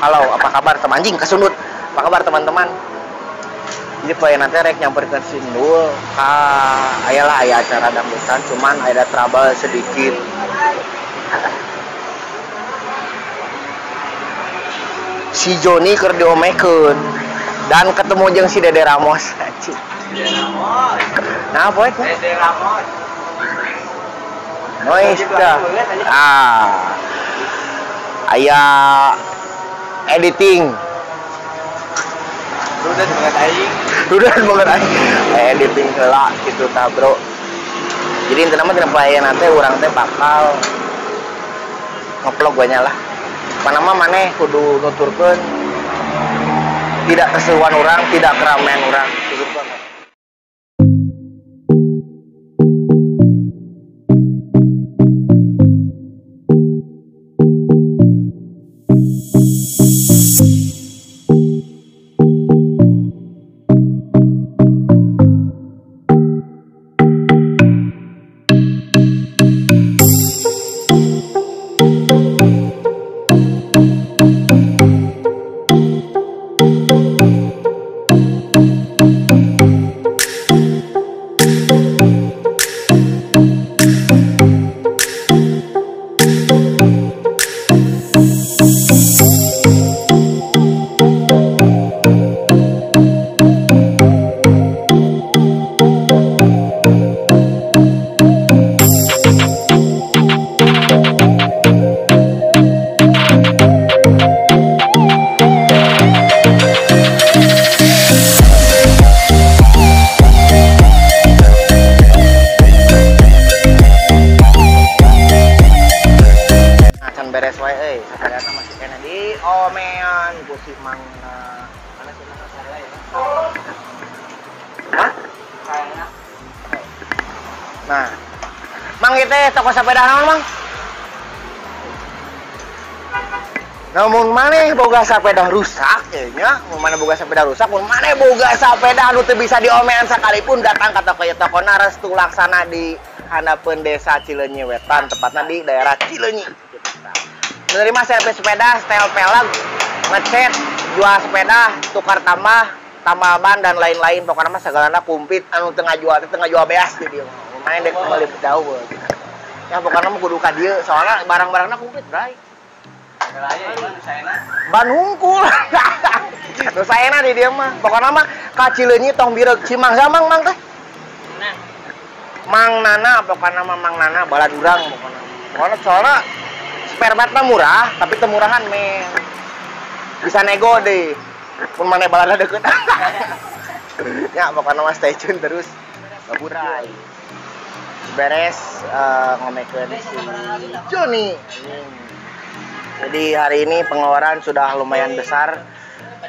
Halo, apa kabar teman anjing kesundut? Apa kabar teman-teman? Jadi poe nanti rek nyamperkeun Sindul ka ayalah aya acara dangdutan, cuman ada trouble sedikit. Si Joni keur diomekeun dan ketemu jeung si Dede Ramos. Dede Ramos. Nah, poe Dede Ramos. Nois dah. Aya editing. Udah banget aing. Udah banget aing. Editing heula kitu tah, Bro. Jadi intina mah tina pelayan teh urang teh bakal ngeplog banyak lah. Panama maneh kudu nuturkeun tidak keseruan orang, tidak keramaian orang. Gitu banget. Beres wae euy, sapadana masih kena di omean ku si Mang mana si Mang saya ya. Hah? Kayaknya. Nah. Mang ieu teh toko sepeda naon, Mang? Namun maneh boga sepeda rusak nya, mun maneh boga sepeda rusak, mun maneh boga sepeda anu teu bisa diomean sakalipun datang ka toko-tokona Restu Laksana di handapeun Desa Cileunyi Wetan, tepatna di daerah Cileunyi. Menerima servis sepeda, setel pelag, ngecat, jual sepeda, tukar tambah ban dan lain-lain. Pokoknya mah segalana kumplit anu tengah jual beas jadi main dek kembali jauh. Ya pokoknya mah kudu ka dieu soalnya barang-barangna kumplit, Bray. Ban hungkul. Nu saena di dieu mah. Pokoknya mah ka Cileunyi tong bireug Cimang samang Mang teh. Mang Nana, pokoknya mah Mang Nana baladurang pokoknya. Pokoknya soalnya spare part murah, tapi temurahan men. Bisa nego deh. Pun mana balada deket. Ya, pokoknya mas stay tune terus. Baburai. Beres ngomekeun si Joni. Jadi hari ini pengeluaran sudah lumayan besar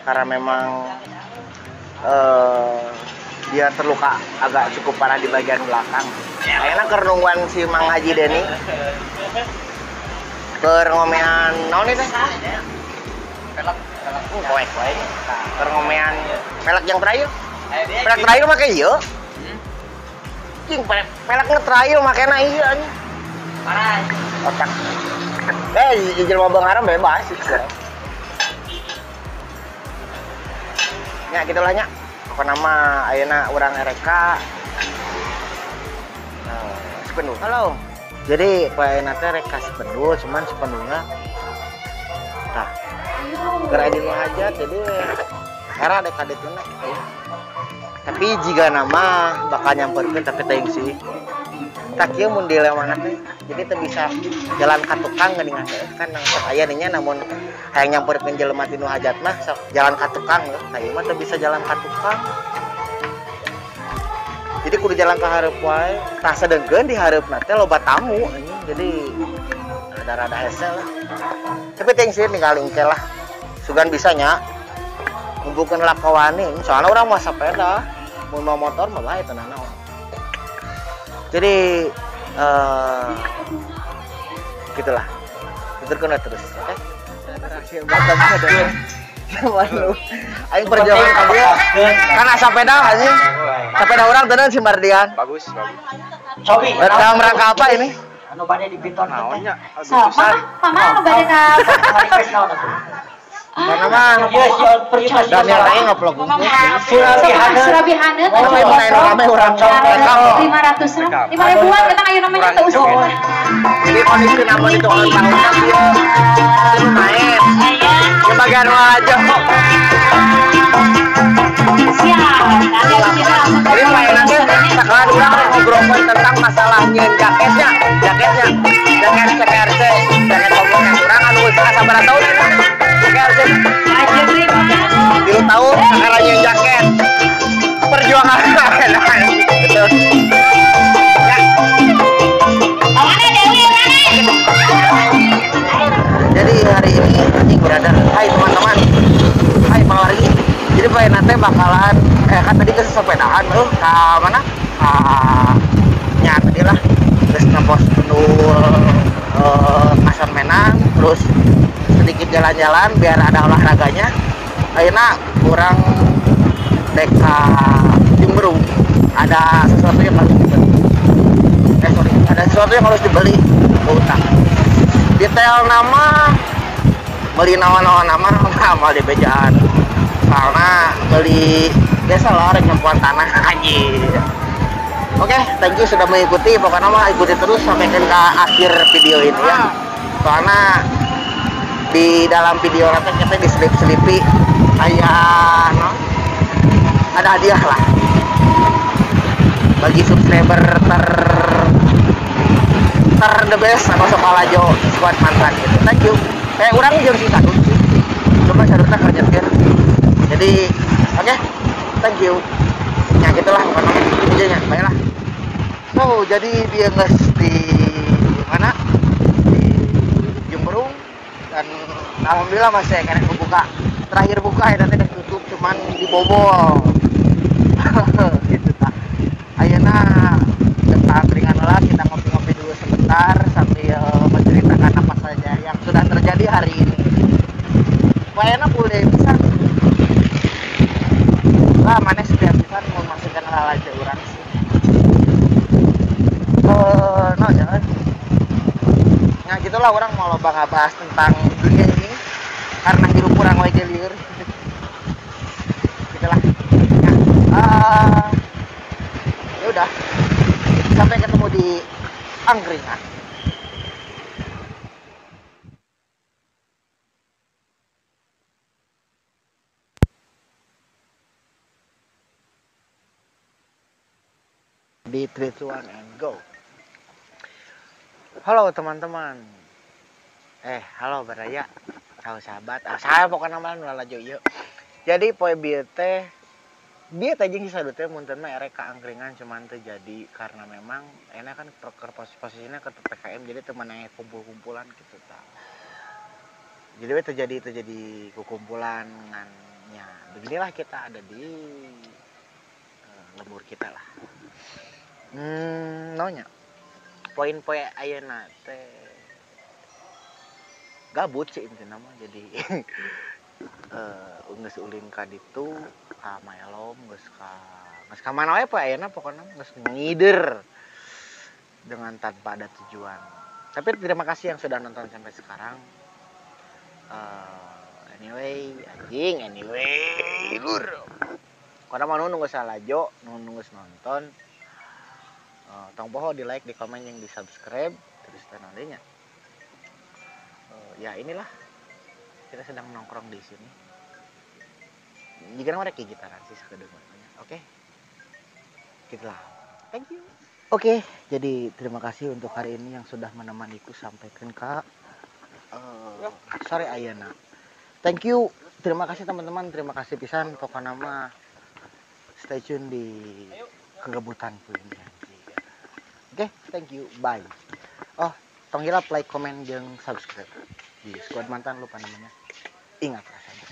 karena memang dia terluka agak cukup parah di bagian belakang. Ayeuna keur nungguan si Mang Haji Deni. Keur ngomean naon ieu teh? Pelek. Poek wae. Keur ngomean pelek yang terakhir. Pelek terakhir make ieu. Cing pelek terakhir makena ieu anjing. Parah. Otak. Jelema beungaran bebas sih. Nya gitulah nya. Pokona mah ayeuna urang RK. Sepenuh. Halo. Jadi paena teh rek kasih pendul, cuman sepenuhnya tah geura di nu hajat jadi era dek kade tuna. Tapi jika nama bakal nyamperkeun tapi teuing sih. Tak kieu mun dilewangan teh jadi teu bisa jalan ka tukang geuning kan nang sok aya nya namun hayang nyamperkeun jelema ti nu hajat mah sok jalan ka tukang tah ieu mah teu bisa jalan ka tukang. Jadi kudu jalan ke hareup wae, tah sedengkeun di hareupeuna teh loba tamu anjing. Jadi rada-rada hese lah. Tapi teuing sih ninggalin ke lah. Sugan bisa nya ngumpulkeun lakawani, soalnya urang mah sepeda, mun mau motor mah bae teunana. Jadi gitulah. Tuturkeun terus, oke? Rahasia banget ada. Waduh, aing perjuangan ka dia kan sepeda anjing. Sepeda orang tenan si Mardian. Bagus. Cobi. Dalam rangka apa ini? Anu bade di piton naonnya? Aduh, susah. Paman anu bade ka request naon atuh? Karena mah Iya, si Daniel Rai ngevlog Surabi Hanet. rame orang rekam. 500 ribuan kita ayo namanya teu usah. Jadi kondisi namun itu orang tahunnya dia main. Ke bagian aja kok. Siap. Jadi mainannya sekarang orang ngobrolin tentang masalahnya jaketnya jaket CKRC jaket komunitas orang anu sabar tahun CKRC 3 tahun sekarang yang jaket perjuangan betul ya. Jadi hari ini anjing berada. Hai teman-teman, hai Malwari. Jadi Pak nanti bakalan kan tadi ke sepedaan ke mana? Nya tadi lah terus ngepost pendul Kasar Menang, terus sedikit jalan-jalan biar ada olahraganya. Akhirnya kurang deka Jumberung ada sesuatu yang harus dibeli. Ada sesuatu yang harus dibeli utang. Detail nama beli nama di bejaan karena beli biasa lah nyempuan tanah anjir. Oke, thank you sudah mengikuti. Pokoknya mah ikuti terus sampai ke akhir video ini ya. Karena di dalam video nanti kita diselip-selipi kayak ada hadiah lah bagi subscriber ter the best atau Sokalajo squad mantan gitu. Thank you. Kayak orang jam sih satu sih. Cuma syaratnya kerja biar. Jadi oke, thank you. Ya gitulah bukan videonya. Baiklah. So, jadi dia nges di mana? Di Jumberung dan alhamdulillah masih kena buka. Terakhir buka ya nanti tutup cuman dibobol. Gitu tak. Ayeuna tentang ringan lah kita ngopi-ngopi dulu sebentar sambil menceritakan apa saja yang sudah terjadi hari ini. Kayaknya boleh bisa lah mana setiap bisa memasukkan hal aja orang sih. No jangan. Nah gitulah orang mau loba bahas tentang dunia ini karena hidup kurang wae liur. Gitulah. Nah, ya udah. Sampai ketemu di angkringan. Di 3, 2, 1 and go. Halo teman-teman. Halo Baraya. Halo sahabat. Saya pokoknya namanya nulalajo ieu. Jadi poe bieu teh dia tajing sadut teh mun teh erek ka angkringan cuman terjadi karena memang enak kan posisinya ke PPKM jadi teman yang kumpul-kumpulan gitu ta. Jadi terjadi kumpulan ngannya. Beginilah kita ada di lembur kita lah. Nonya. Poin-poin ayeuna teh gabut sih intinya mah jadi geus ulin ka ditu ka Maelom geus ka mana wae poe ayeuna pokona geus ngider dengan tanpa ada tujuan. Tapi terima kasih yang sudah nonton sampai sekarang. Anyway, lur. Kada mau nunggu salajo, nunggu nonton. Tong poho di like, di komen, yang di subscribe terus nantinya. Ya inilah kita sedang nongkrong di sini. Jika mereka gitaran sih sekedengarannya. Oke. Gitulah. Thank you. Oke, jadi terima kasih untuk hari ini yang sudah menemaniku sampai ke sore ayeuna. Thank you. Terima kasih teman-teman, terima kasih pisan pokoknya mah stay tune di kegebutanku ini. Oke, thank you. Bye. Oh, tong hilap like, komen, jeung subscribe di Squad Mantan lupa namanya. Ingat rasanya.